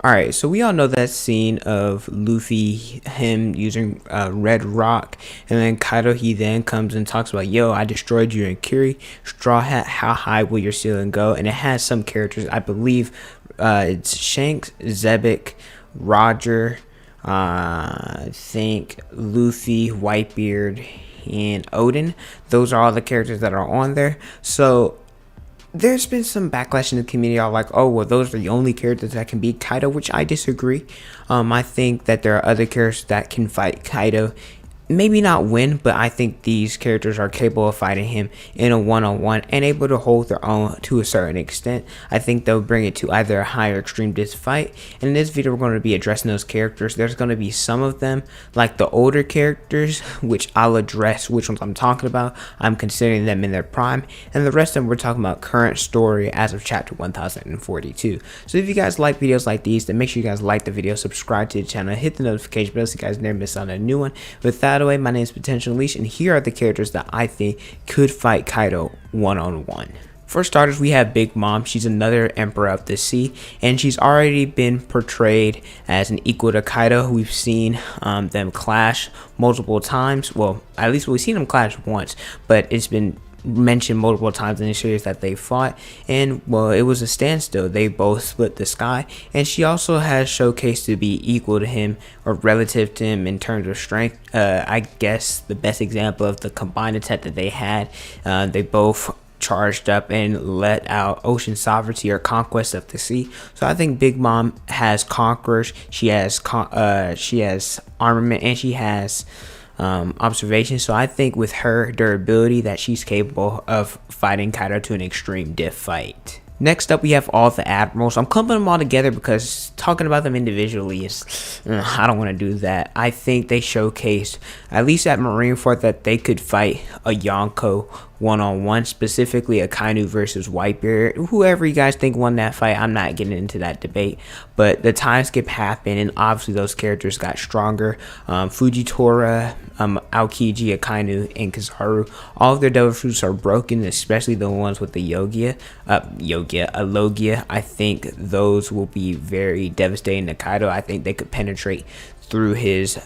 Alright, so we all know that scene of Luffy, him using Red Rock, and then Kaido, he then comes and talks about, yo, I destroyed you in Kiri, Straw Hat, how high will your ceiling go? And it has some characters, I believe it's Shanks, Zebek, Roger, I think Luffy, Whitebeard, and Odin. Those are all the characters that are on there. So there's been some backlash in the community all like, oh, well, those are the only characters that can beat Kaido, which I disagree. I think that there are other characters that can fight Kaido, maybe not win, but I think these characters are capable of fighting him in a one-on-one and able to hold their own to a certain extent. I think they'll bring it to either a higher extreme disc fight, and in this video we're going to be addressing those characters. There's going to be some of them, like the older characters, which I'll address which ones I'm talking about. I'm considering them in their prime, and the rest of them we're talking about current story as of chapter 1042. So if you guys like videos like these, then make sure you guys like the video, subscribe to the channel, hit the notification bell so you guys never miss out on a new one. With that away, my name is Potential Unleashed, and here are the characters that I think could fight Kaido one-on-one. For starters, we have Big Mom. She's another Emperor of the Sea, and she's already been portrayed as an equal to Kaido. We've seen them clash multiple times. Well, at least we've seen them clash once, but it's been mentioned multiple times in the series that they fought, and well, it was a standstill. They both split the sky, and she also has showcased to be equal to him or relative to him in terms of strength. I guess the best example of the combined attack that they had, they both charged up and let out Ocean Sovereignty or Conquest of the Sea. So I think Big Mom has conquerors, she has armament, and she has observation. So I think with her durability that she's capable of fighting Kaido to an extreme diff fight. Next up, we have all the Admirals. I'm clumping them all together because talking about them individually is, I don't want to do that. I think they showcased, at least at Marineford, that they could fight a Yonko one-on-one, specifically a Kainu versus Whitebeard. Whoever you guys think won that fight, I'm not getting into that debate. But the time skip happened, and obviously those characters got stronger. Fujitora, Aokiji, Akainu, and Kizaru, all of their devil fruits are broken, especially the ones with the Logia. I think those will be very devastating to Kaido. I think they could penetrate through his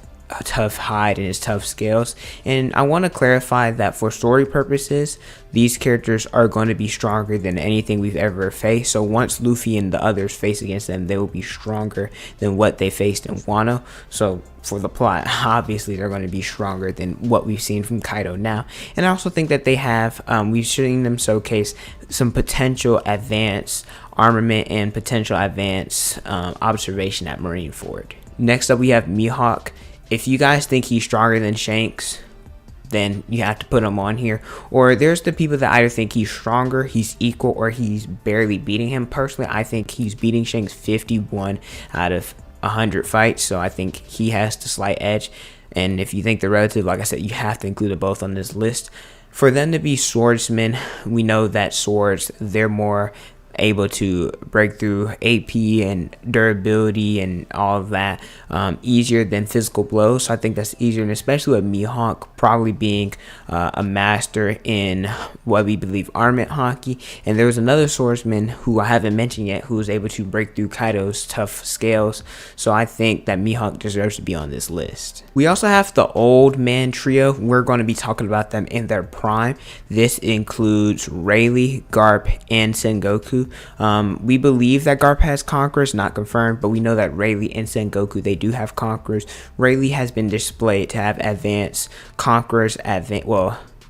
tough hide and his tough scales. And I want to clarify that for story purposes, these characters are going to be stronger than anything we've ever faced. So once Luffy and the others face against them, they will be stronger than what they faced in Wano. So for the plot, obviously they're going to be stronger than what we've seen from Kaido now. And I also think that they have, we've seen them showcase some potential advanced armament and potential advanced observation at Marineford. Next up, we have Mihawk. If you guys think he's stronger than Shanks, then you have to put him on here. Or there's the people that either think he's stronger, he's equal, or he's barely beating him. Personally, I think he's beating Shanks 51 out of 100 fights, so I think he has the slight edge. And if you think the relative, like I said, you have to include them both on this list. For them to be swordsmen, we know that swords, they're more able to break through AP and durability and all of that easier than physical blows. So I think that's easier, and especially with Mihawk probably being a master in what we believe armament hockey. And there was another swordsman who I haven't mentioned yet who was able to break through Kaido's tough scales. So I think that Mihawk deserves to be on this list. We also have the old man trio. We're going to be talking about them in their prime. This includes Rayleigh, Garp, and Sengoku. We believe that Garp has conquerors, not confirmed, but we know that Rayleigh and Sengoku, they do have conquerors. Rayleigh has been displayed to have advanced conquerors,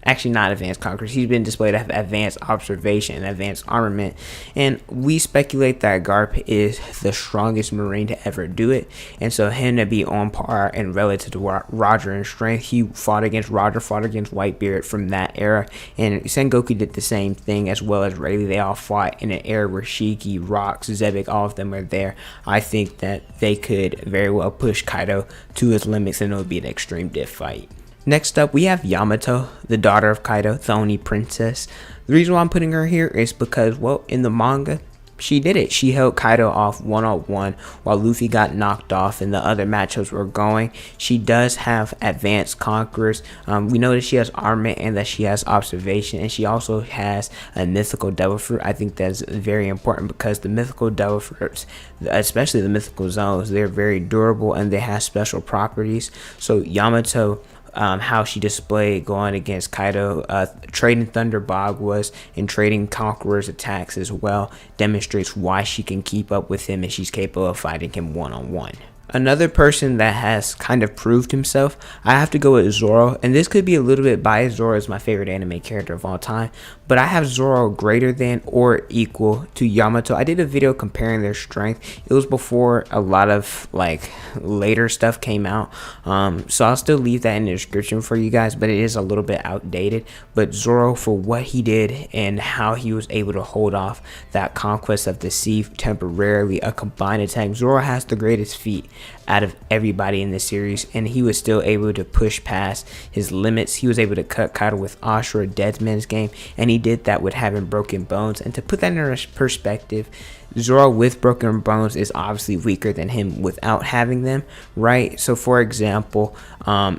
actually not advanced conquerors. He's been displayed to have advanced observation and advanced armament, and we speculate that Garp is the strongest Marine to ever do it, and so him to be on par and relative to Roger in strength. He fought against Roger, fought against Whitebeard from that era, and Sengoku did the same thing as well as Rayleigh. They all fought in an era where Shiki, Rocks, Zebek, all of them are there. I think that they could very well push Kaido to his limits, and it would be an extreme diff fight. Next up, we have Yamato, the daughter of Kaido, the only princess. The reason why I'm putting her here is because, well, in the manga, she did it. She held Kaido off one-on-one while Luffy got knocked off and the other matchups were going. She does have advanced conquerors. We know that she has armament and that she has observation, and she also has a mythical devil fruit. I think that's very important because the mythical devil fruits, especially the mythical zones, they're very durable and they have special properties. So Yamato, how she displayed going against Kaido, trading Thunder Bagwas and trading Conqueror's attacks as well, demonstrates why she can keep up with him and she's capable of fighting him one-on-one. Another person that has kind of proved himself, I have to go with Zoro, and this could be a little bit biased. Zoro is my favorite anime character of all time, but I have Zoro greater than or equal to Yamato. I did a video comparing their strength. It was before a lot of like later stuff came out, so I'll still leave that in the description for you guys, but it is a little bit outdated. But Zoro, for what he did and how he was able to hold off that conquest of the sea temporarily, a combined attack, Zoro has the greatest feat out of everybody in the series, and he was still able to push past his limits. He was able to cut Kaido with Ashura Deadman's game, and he did that with having broken bones. And to put that in perspective, Zoro with broken bones is obviously weaker than him without having them, right? So for example,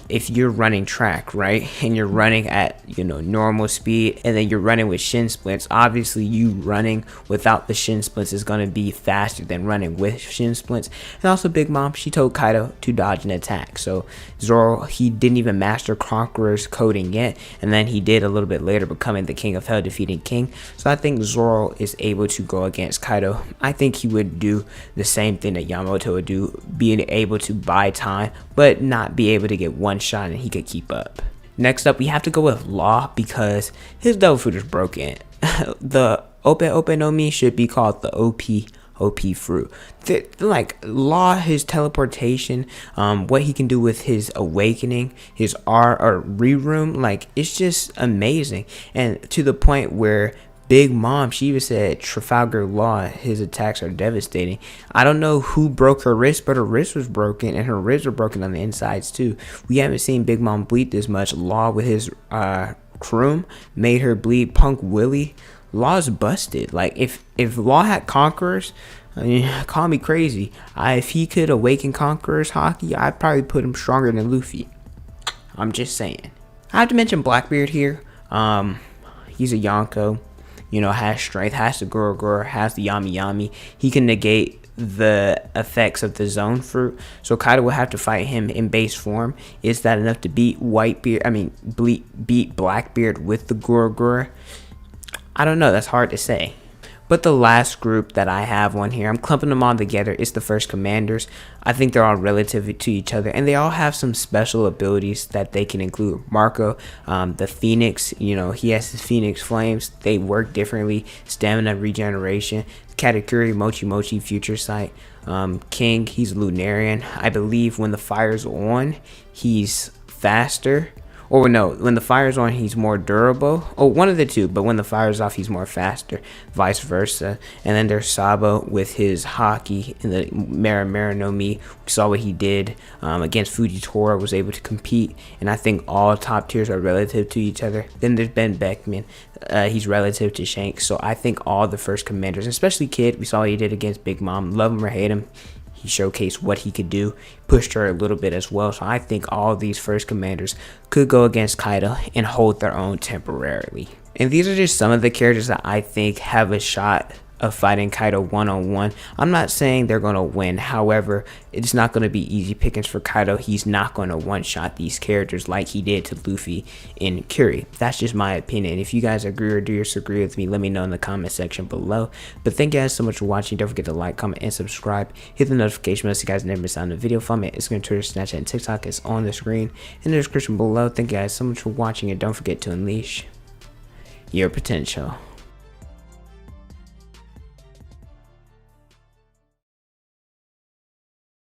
if you're running track, right, and you're running at, you know, normal speed, and then you're running with shin splints, obviously you running without the shin splints is going to be faster than running with shin splints. And also Big Mom, she told Kaido to dodge an attack. So Zoro, he didn't even master Conqueror's coding yet, and then he did a little bit later, becoming the King of Hell, defeating King. So I think Zoro is able to go against Kaido. I think he would do the same thing that Yamato would do, being able to buy time but not be able to get one shot and he could keep up. Next up, we have to go with Law because his devil fruit is broken. The Ope no Mi should be called the OP fruit. Like Law, his teleportation, what he can do with his awakening, his R or re-room, like it's just amazing. And to the point where Big Mom, she even said Trafalgar Law, his attacks are devastating. I don't know who broke her wrist, but her wrist was broken and her ribs were broken on the insides too. We haven't seen Big Mom bleed this much. Law with his Kroom made her bleed. Punk Willie, Law's busted. Like if Law had Conquerors, I mean, call me crazy, if he could awaken Conqueror's hockey, I'd probably put him stronger than Luffy. I'm just saying. I have to mention Blackbeard here. He's a Yonko. You know, has strength, has the Goro, has the Yami. He can negate the effects of the zone fruit. So Kaido will have to fight him in base form. Is that enough to beat beat Blackbeard with the Goro? I don't know. That's hard to say. But the last group that I have on here, I'm clumping them all together, is the First Commanders. I think they're all relative to each other, and they all have some special abilities that they can include. Marco, the Phoenix, you know, he has his Phoenix Flames. They work differently. Stamina regeneration. Katakuri, Mochi, Future Sight. King, he's Lunarian. I believe when the fire's on, he's faster. Or no, when the fire's on, he's more durable. Oh, one of the two, but when the fire's off, he's more faster. Vice versa. And then there's Sabo with his hockey in the Mera no Mi. We saw what he did against Fujitora, was able to compete. And I think all top tiers are relative to each other. Then there's Ben Beckman. He's relative to Shanks. So I think all the First Commanders, especially Kid, we saw what he did against Big Mom. Love him or hate him, he showcased what he could do, pushed her a little bit as well. So I think all these First Commanders could go against Kaido and hold their own temporarily. And these are just some of the characters that I think have a shot of fighting Kaido one-on-one. I'm not saying they're going to win. However, it's not going to be easy pickings for Kaido. He's not going to one-shot these characters like he did to Luffy and Curie. That's just my opinion. If you guys agree or disagree with me, let me know in the comment section below. But thank you guys so much for watching. Don't forget to like, comment, and subscribe. Hit the notification bell so you guys never miss out on a video from me. Instagram, Twitter, Snapchat, and TikTok is on the screen in the description below. Thank you guys so much for watching, and don't forget to unleash your potential.